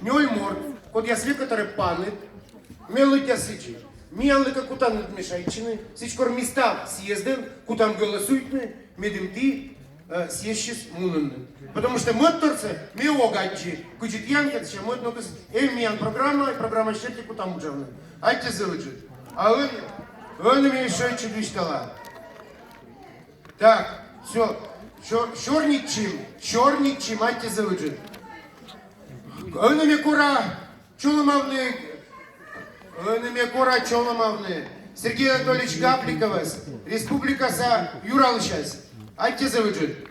Ньольмор, код я свекотаре паны, мелытя сычи. Миянлыка кутан мешайчины, сычкор места съезден, кутан голосуйтны, медимти съещис мунынны. Потому что мы торцы, мы огаджи, кучит янка, че мы нокус, миян программа щерти кутан уджавны. Айте зылыджи. А вы мне еще чудвиштала. Так, все, черничим, айте зылыджи. Önüme кура чоломавны. Сергей Анатольевич Гапликовас, Республика за Юралышас. Айте завыджит.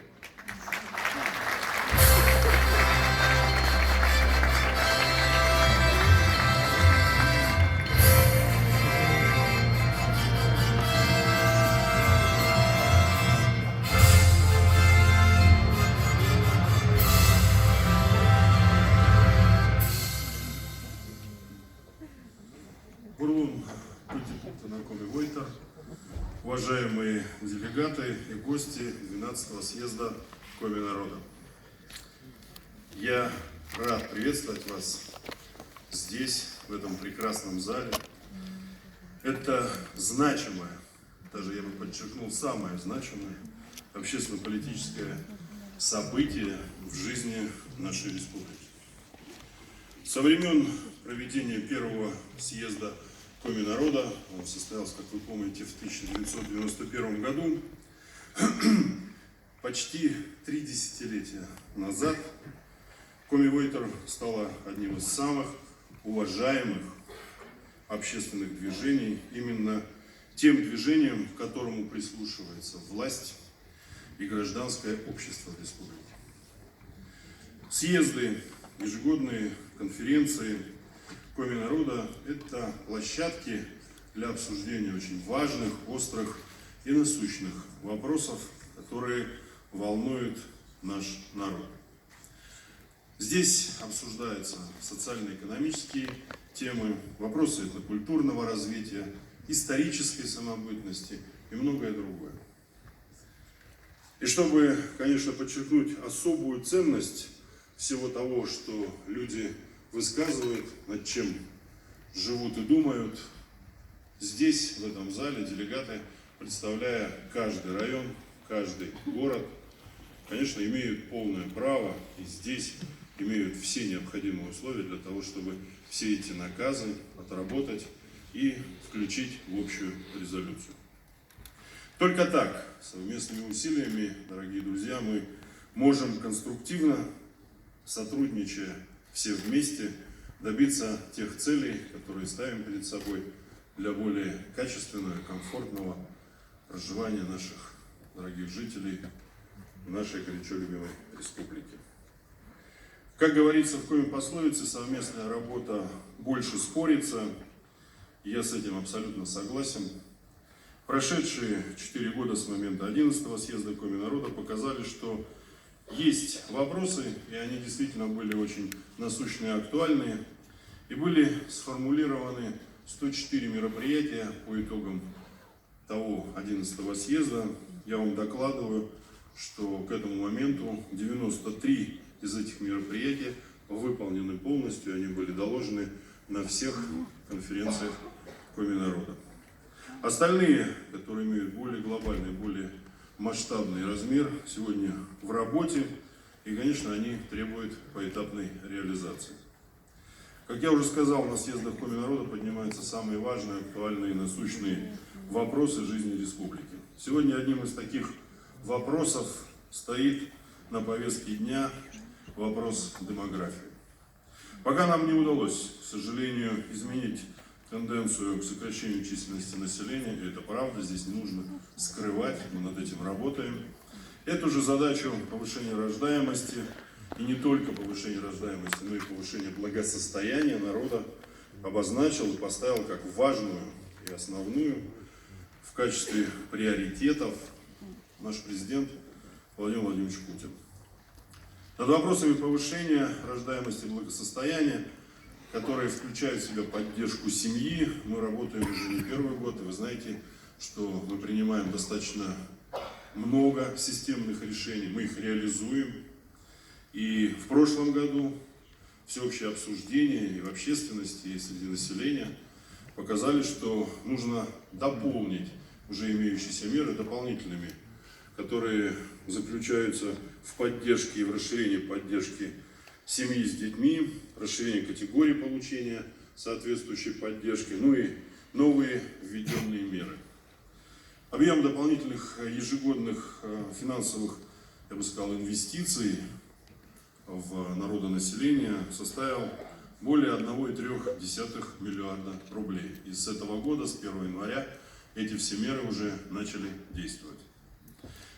Уважаемые делегаты и гости 12-го съезда Коми народа. Я рад приветствовать вас здесь, в этом прекрасном зале. Это значимое, даже я бы подчеркнул, самое значимое общественно-политическое событие в жизни нашей республики. Со времен проведения первого съезда Коми народа, он состоялся, как вы помните, в 1991 году, почти 3 десятилетия назад Коми Войтор стала одним из самых уважаемых общественных движений, именно тем движением, к которому прислушивается власть и гражданское общество в республике. Съезды, ежегодные конференции Коми народа – это площадки для обсуждения очень важных, острых и насущных вопросов, которые волнуют наш народ. Здесь обсуждаются социально-экономические темы, вопросы этнокультурного развития, исторической самобытности и многое другое. И чтобы, конечно, подчеркнуть особую ценность всего того, что люди высказывают, над чем живут и думают, здесь, в этом зале, делегаты, представляя каждый район, каждый город, конечно, имеют полное право и здесь имеют все необходимые условия для того, чтобы все эти наказы отработать и включить в общую резолюцию. Только так, совместными усилиями, дорогие друзья, мы можем конструктивно, сотрудничая все вместе, добиться тех целей, которые ставим перед собой для более качественного, комфортного проживания наших дорогих жителей в нашей горячо любимой республике. Как говорится в Коми пословице, совместная работа больше спорится. Я с этим абсолютно согласен. Прошедшие 4 года с момента 11-го съезда Коми народа показали, что есть вопросы, и они действительно были очень насущные и актуальные, и были сформулированы 104 мероприятия по итогам того 11-го съезда. Я вам докладываю, что к этому моменту 93 из этих мероприятий выполнены полностью, они были доложены на всех конференциях Коми народа. Остальные, которые имеют более глобальный, более масштабный размер, сегодня в работе, и, конечно, они требуют поэтапной реализации. Как я уже сказал, на съездах Коми народа поднимаются самые важные, актуальные и насущные вопросы жизни республики. Сегодня одним из таких вопросов стоит на повестке дня вопрос демографии. Пока нам не удалось, к сожалению, изменить тенденцию к сокращению численности населения, и это правда, здесь не нужно скрывать, мы над этим работаем. Эту же задачу повышения рождаемости, и не только повышения рождаемости, но и повышения благосостояния народа обозначил и поставил как важную и основную в качестве приоритетов наш президент Владимир Владимирович Путин. Над вопросами повышения рождаемости и благосостояния, которые включают в себя поддержку семьи, мы работаем уже не первый год, и вы знаете, что мы принимаем достаточно много системных решений, мы их реализуем. И в прошлом году всеобщее обсуждение и в общественности, и среди населения показали, что нужно дополнить уже имеющиеся меры дополнительными, которые заключаются в поддержке и в расширении поддержки семьи с детьми, расширении категории получения соответствующей поддержки, ну и новые введенные меры. Объем дополнительных ежегодных финансовых, я бы сказал, инвестиций в народонаселение составил более 1,3 миллиарда рублей. И с этого года, с 1 января, эти все меры уже начали действовать.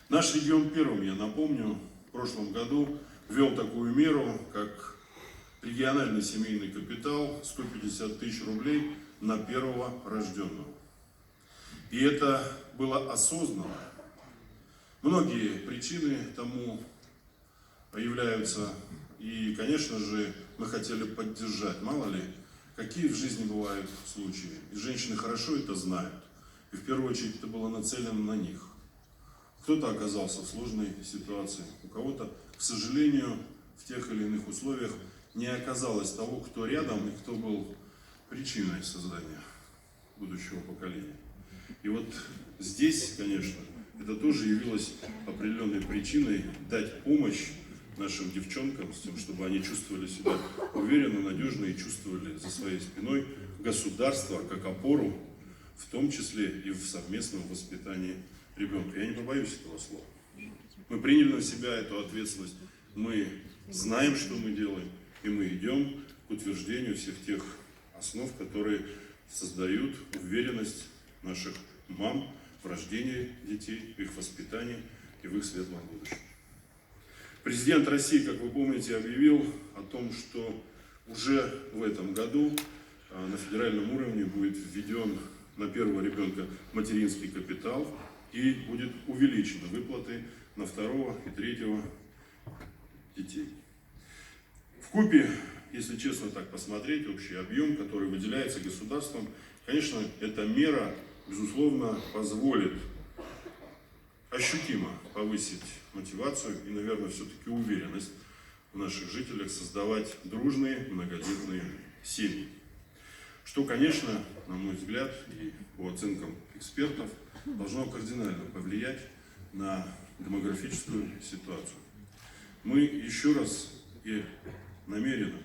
Наш регион первым, я напомню, в прошлом году ввел такую меру, как региональный семейный капитал 150 тысяч рублей на первого рожденного. И это было осознанно. Многие причины тому являются, и, конечно же, мы хотели поддержать. Мало ли, какие в жизни бывают случаи. И женщины хорошо это знают. И в первую очередь это было нацелено на них. Кто-то оказался в сложной ситуации, у кого-то, к сожалению, в тех или иных условиях не оказалось того, кто рядом и кто был причиной создания будущего поколения. И вот здесь, конечно, это тоже явилось определенной причиной дать помощь нашим девчонкам, с тем, чтобы они чувствовали себя уверенно, надежно и чувствовали за своей спиной государство как опору, в том числе и в совместном воспитании ребенка. Я не побоюсь этого слова. Мы приняли на себя эту ответственность, мы знаем, что мы делаем, и мы идем к утверждению всех тех основ, которые создают уверенность наших мам в рождении детей, в их воспитании и в их светлом будущем. Президент России, как вы помните, объявил о том, что уже в этом году на федеральном уровне будет введен на первого ребенка материнский капитал и будет увеличены выплаты на второго и третьего детей. Вкупе, если честно так посмотреть, общий объем, который выделяется государством, конечно, эта мера, безусловно, позволит ощутимо повысить мотивацию и, наверное, все-таки уверенность в наших жителях создавать дружные, многодетные семьи. Что, конечно, на мой взгляд, и по оценкам экспертов, должно кардинально повлиять на демографическую ситуацию. Мы еще раз и намеренно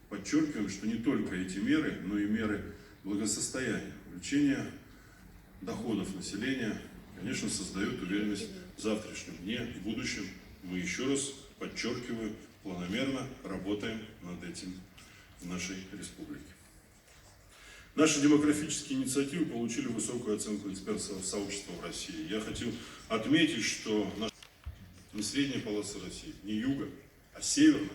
подчеркиваем, что не только эти меры, но и меры благосостояния, увеличения доходов населения, конечно, создают уверенность в завтрашнем дне, в будущем. Мы еще раз, подчеркиваю, планомерно работаем над этим в нашей республике. Наши демографические инициативы получили высокую оценку экспертов сообщества в России. Я хочу отметить, что не средняя полоса России, не юга, а северная,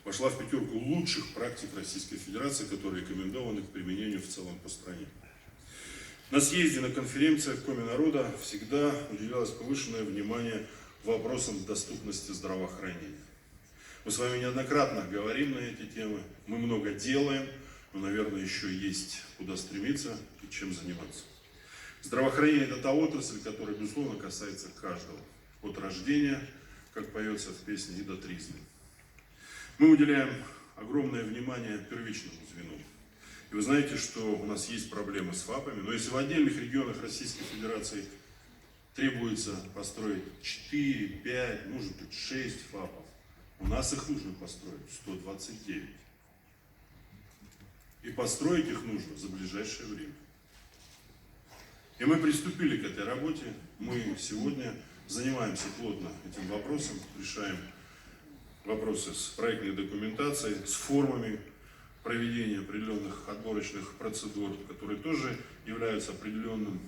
вошла в пятерку лучших практик Российской Федерации, которые рекомендованы к применению в целом по стране. На съезде, на конференциях Коми народа всегда уделялось повышенное внимание вопросам доступности здравоохранения. Мы с вами неоднократно говорим на эти темы, мы много делаем, но, наверное, еще есть куда стремиться и чем заниматься. Здравоохранение – это та отрасль, которая, безусловно, касается каждого. От рождения, как поется в песне, и до тризны. Мы уделяем огромное внимание первичному звену. И вы знаете, что у нас есть проблемы с ФАПами, но если в отдельных регионах Российской Федерации требуется построить 4, 5, может быть 6 ФАПов, у нас их нужно построить 129. И построить их нужно за ближайшее время. И мы приступили к этой работе. Мы сегодня занимаемся плотно этим вопросом, решаем вопросы с проектной документацией, с формами проведения определенных отборочных процедур, которые тоже являются определенным